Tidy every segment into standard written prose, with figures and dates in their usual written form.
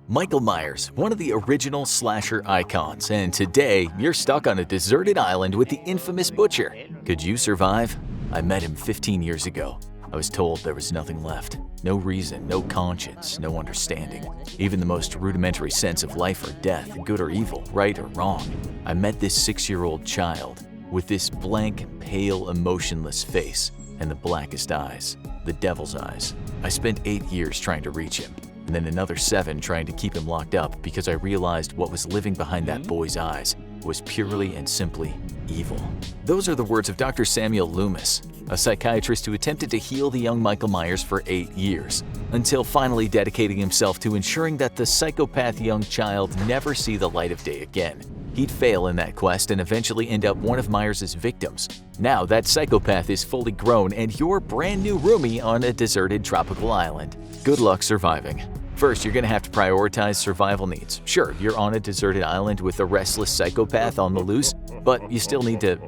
Michael Myers, one of the original slasher icons, and today you're stuck on a deserted island with the infamous Butcher. Could you survive? I met him 15 years ago. I was told there was nothing left. No reason, no conscience, no understanding. Even the most rudimentary sense of life or death, good or evil, right or wrong. I met this 6-year-old child with this blank, pale, emotionless face and the blackest eyes, the devil's eyes. I spent 8 years trying to reach him, and then another 7 trying to keep him locked up because I realized what was living behind that boy's eyes was purely and simply evil. Those are the words of Dr. Samuel Loomis, a psychiatrist who attempted to heal the young Michael Myers for 8 years, until finally dedicating himself to ensuring that the psychopath young child never see the light of day again. He'd fail in that quest and eventually end up one of Myers' victims. Now that psychopath is fully grown and your brand new roomie on a deserted tropical island. Good luck surviving. First, you're gonna have to prioritize survival needs. Sure, you're on a deserted island with a restless psychopath on the loose, but you still need to,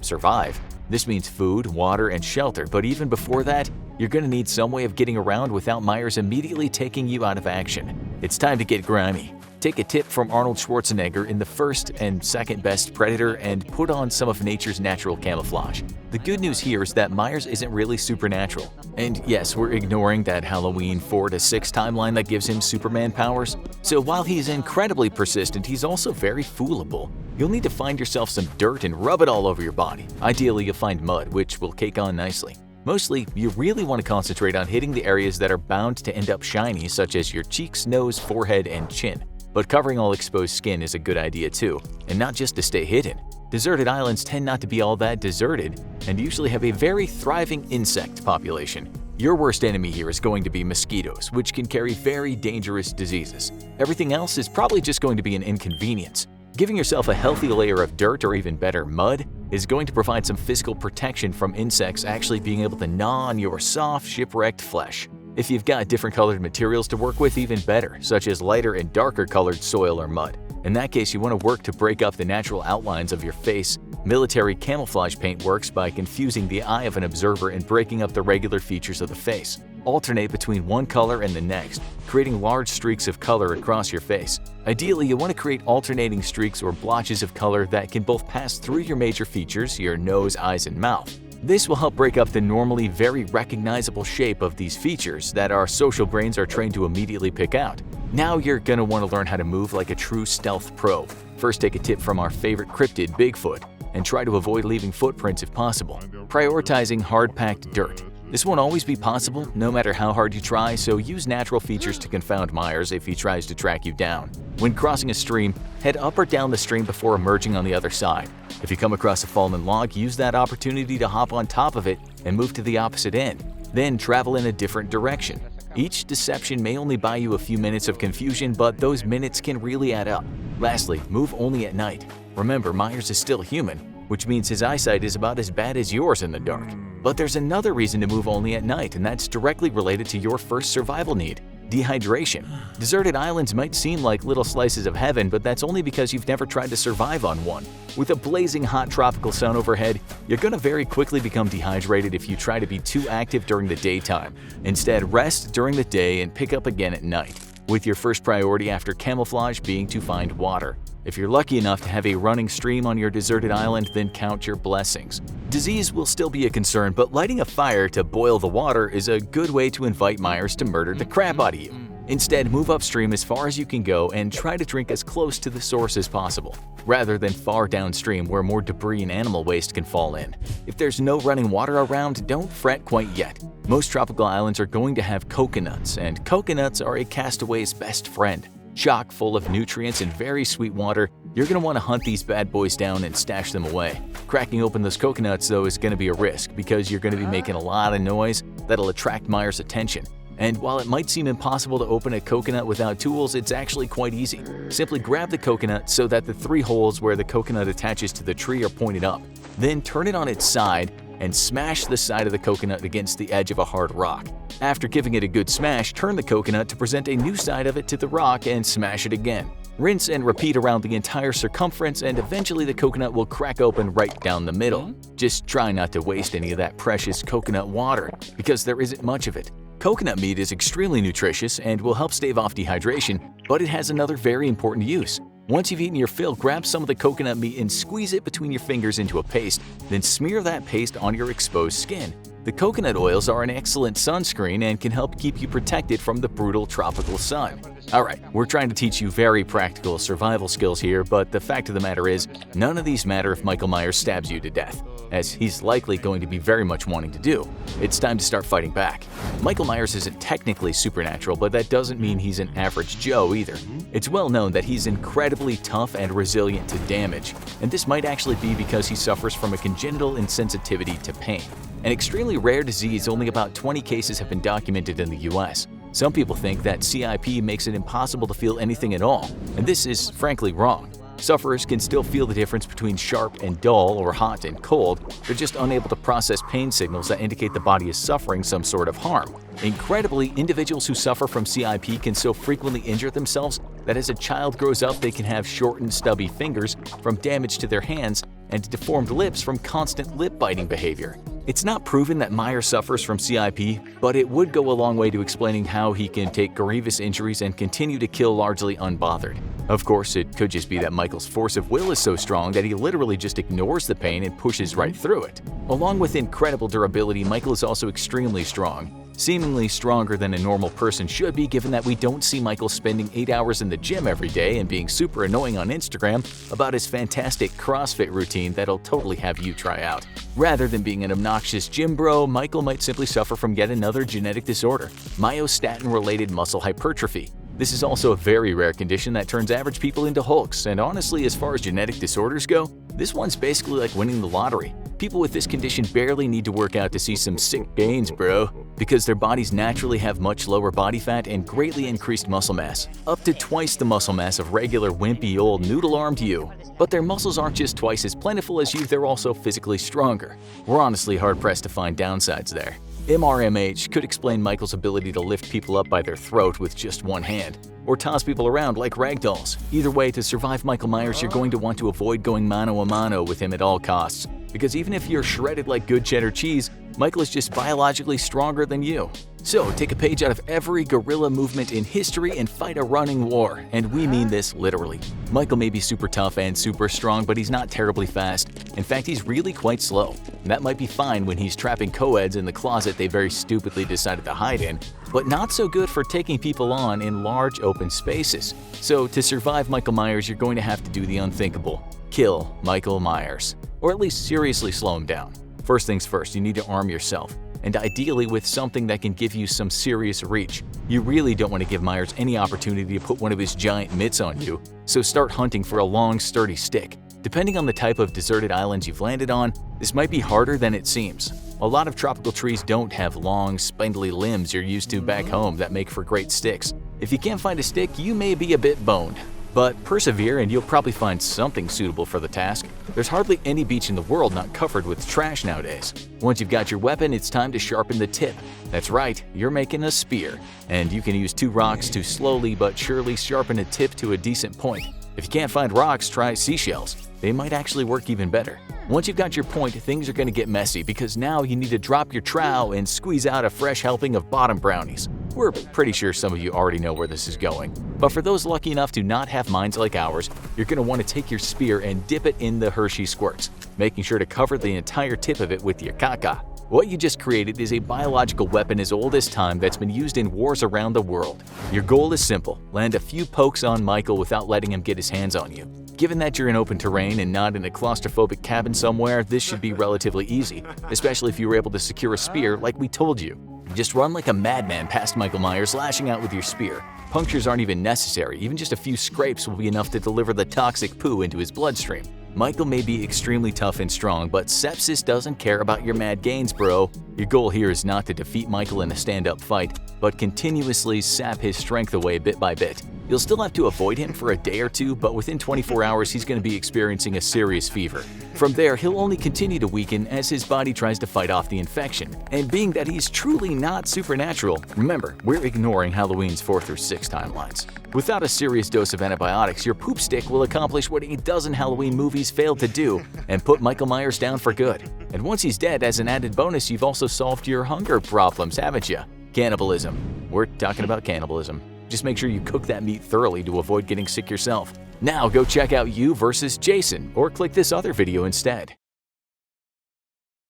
survive. This means food, water, and shelter, but even before that, you're gonna need some way of getting around without Myers immediately taking you out of action. It's time to get grimy. Take a tip from Arnold Schwarzenegger in the first and second best Predator and put on some of nature's natural camouflage. The good news here is that Myers isn't really supernatural. And yes, we're ignoring that Halloween 4 to 6 timeline that gives him Superman powers. So while he's incredibly persistent, he's also very foolable. You'll need to find yourself some dirt and rub it all over your body. Ideally, you'll find mud, which will cake on nicely. Mostly, you really want to concentrate on hitting the areas that are bound to end up shiny, such as your cheeks, nose, forehead, and chin. But covering all exposed skin is a good idea too, and not just to stay hidden. Deserted islands tend not to be all that deserted, and usually have a very thriving insect population. Your worst enemy here is going to be mosquitoes, which can carry very dangerous diseases. Everything else is probably just going to be an inconvenience. Giving yourself a healthy layer of dirt, or even better, mud, is going to provide some physical protection from insects actually being able to gnaw on your soft, shipwrecked flesh. If you've got different colored materials to work with, even better, such as lighter and darker colored soil or mud. In that case, you want to work to break up the natural outlines of your face. Military camouflage paint works by confusing the eye of an observer and breaking up the regular features of the face. Alternate between one color and the next, creating large streaks of color across your face. Ideally, you want to create alternating streaks or blotches of color that can both pass through your major features, your nose, eyes, and mouth. This will help break up the normally very recognizable shape of these features that our social brains are trained to immediately pick out. Now you're gonna want to learn how to move like a true stealth pro. First, take a tip from our favorite cryptid, Bigfoot, and try to avoid leaving footprints if possible. Prioritizing hard-packed dirt. This won't always be possible, no matter how hard you try, so use natural features to confound Myers if he tries to track you down. When crossing a stream, head up or down the stream before emerging on the other side. If you come across a fallen log, use that opportunity to hop on top of it and move to the opposite end. Then travel in a different direction. Each deception may only buy you a few minutes of confusion, but those minutes can really add up. Lastly, move only at night. Remember, Myers is still human, which means his eyesight is about as bad as yours in the dark. But there's another reason to move only at night, and that's directly related to your first survival need: dehydration. Deserted islands might seem like little slices of heaven, but that's only because you've never tried to survive on one. With a blazing hot tropical sun overhead, you're gonna very quickly become dehydrated if you try to be too active during the daytime. Instead, rest during the day and pick up again at night, with your first priority after camouflage being to find water. If you're lucky enough to have a running stream on your deserted island, then count your blessings. Disease will still be a concern, but lighting a fire to boil the water is a good way to invite Myers to murder the crap out of you. Instead, move upstream as far as you can go and try to drink as close to the source as possible, rather than far downstream where more debris and animal waste can fall in. If there's no running water around, don't fret quite yet. Most tropical islands are going to have coconuts, and coconuts are a castaway's best friend. Chock full of nutrients and very sweet water, you're going to want to hunt these bad boys down and stash them away. Cracking open those coconuts, though, is going to be a risk because you're going to be making a lot of noise that'll attract Myers' attention. And while it might seem impossible to open a coconut without tools, it's actually quite easy. Simply grab the coconut so that the 3 holes where the coconut attaches to the tree are pointed up. Then turn it on its side and smash the side of the coconut against the edge of a hard rock. After giving it a good smash, turn the coconut to present a new side of it to the rock and smash it again. Rinse and repeat around the entire circumference, and eventually the coconut will crack open right down the middle. Just try not to waste any of that precious coconut water, because there isn't much of it. Coconut meat is extremely nutritious and will help stave off dehydration, but it has another very important use. Once you've eaten your fill, grab some of the coconut meat and squeeze it between your fingers into a paste, then smear that paste on your exposed skin. The coconut oils are an excellent sunscreen and can help keep you protected from the brutal tropical sun. Alright, we're trying to teach you very practical survival skills here, but the fact of the matter is, none of these matter if Michael Myers stabs you to death, as he's likely going to be very much wanting to do. It's time to start fighting back. Michael Myers isn't technically supernatural, but that doesn't mean he's an average Joe either. It's well known that he's incredibly tough and resilient to damage, and this might actually be because he suffers from a congenital insensitivity to pain. An extremely rare disease, only about 20 cases have been documented in the US. Some people think that CIP makes it impossible to feel anything at all, and this is frankly wrong. Sufferers can still feel the difference between sharp and dull or hot and cold. They're just unable to process pain signals that indicate the body is suffering some sort of harm. Incredibly, individuals who suffer from CIP can so frequently injure themselves that as a child grows up, they can have shortened, stubby fingers from damage to their hands and deformed lips from constant lip-biting behavior. It's not proven that Myers suffers from CIP, but it would go a long way to explaining how he can take grievous injuries and continue to kill largely unbothered. Of course, it could just be that Michael's force of will is so strong that he literally just ignores the pain and pushes right through it. Along with incredible durability, Michael is also extremely strong. Seemingly stronger than a normal person should be, given that we don't see Michael spending 8 hours in the gym every day and being super annoying on Instagram about his fantastic CrossFit routine that'll totally have you try out. Rather than being an obnoxious gym bro, Michael might simply suffer from yet another genetic disorder, myostatin-related muscle hypertrophy. This is also a very rare condition that turns average people into hulks, and honestly, as far as genetic disorders go, this one's basically like winning the lottery. People with this condition barely need to work out to see some sick gains, bro, because their bodies naturally have much lower body fat and greatly increased muscle mass, up to twice the muscle mass of regular wimpy old noodle-armed you. But their muscles aren't just twice as plentiful as you, they're also physically stronger. We're honestly hard-pressed to find downsides there. MRMH could explain Michael's ability to lift people up by their throat with just one hand, or toss people around like ragdolls. Either way, to survive Michael Myers, you're going to want to avoid going mano a mano with him at all costs, because even if you're shredded like good cheddar cheese, Michael is just biologically stronger than you. So take a page out of every guerrilla movement in history and fight a running war, and we mean this literally. Michael may be super tough and super strong, but he's not terribly fast. In fact, he's really quite slow. That might be fine when he's trapping co-eds in the closet they very stupidly decided to hide in, but not so good for taking people on in large open spaces. So to survive Michael Myers, you're going to have to do the unthinkable. Kill Michael Myers, or at least seriously slow him down. First things first, you need to arm yourself, and ideally with something that can give you some serious reach. You really don't want to give Myers any opportunity to put one of his giant mitts on you, so start hunting for a long, sturdy stick. Depending on the type of deserted islands you've landed on, this might be harder than it seems. A lot of tropical trees don't have long, spindly limbs you're used to back home that make for great sticks. If you can't find a stick, you may be a bit boned. But persevere and you'll probably find something suitable for the task. There's hardly any beach in the world not covered with trash nowadays. Once you've got your weapon, it's time to sharpen the tip. That's right, you're making a spear. And you can use 2 rocks to slowly but surely sharpen a tip to a decent point. If you can't find rocks, try seashells. They might actually work even better. Once you've got your point, things are going to get messy because now you need to drop your trowel and squeeze out a fresh helping of bottom brownies. We're pretty sure some of you already know where this is going. But for those lucky enough to not have minds like ours, you're going to want to take your spear and dip it in the Hershey squirts, making sure to cover the entire tip of it with your caca. What you just created is a biological weapon as old as time that's been used in wars around the world. Your goal is simple: land a few pokes on Michael without letting him get his hands on you. Given that you're in open terrain and not in a claustrophobic cabin somewhere, this should be relatively easy, especially if you were able to secure a spear like we told you. Just run like a madman past Michael Myers, lashing out with your spear. Punctures aren't even necessary, even just a few scrapes will be enough to deliver the toxic poo into his bloodstream. Michael may be extremely tough and strong, but sepsis doesn't care about your mad gains, bro. Your goal here is not to defeat Michael in a stand-up fight, but continuously sap his strength away bit by bit. You'll still have to avoid him for a day or two, but within 24 hours he's going to be experiencing a serious fever. From there, he'll only continue to weaken as his body tries to fight off the infection. And being that he's truly not supernatural, remember, we're ignoring Halloween's 4 through 6 timelines. Without a serious dose of antibiotics, your poop stick will accomplish what a dozen Halloween movies failed to do and put Michael Myers down for good. And once he's dead, as an added bonus, you've also solved your hunger problems, haven't you? Cannibalism. We're talking about cannibalism. Just make sure you cook that meat thoroughly to avoid getting sick yourself. Now go check out You vs. Jason or click this other video instead.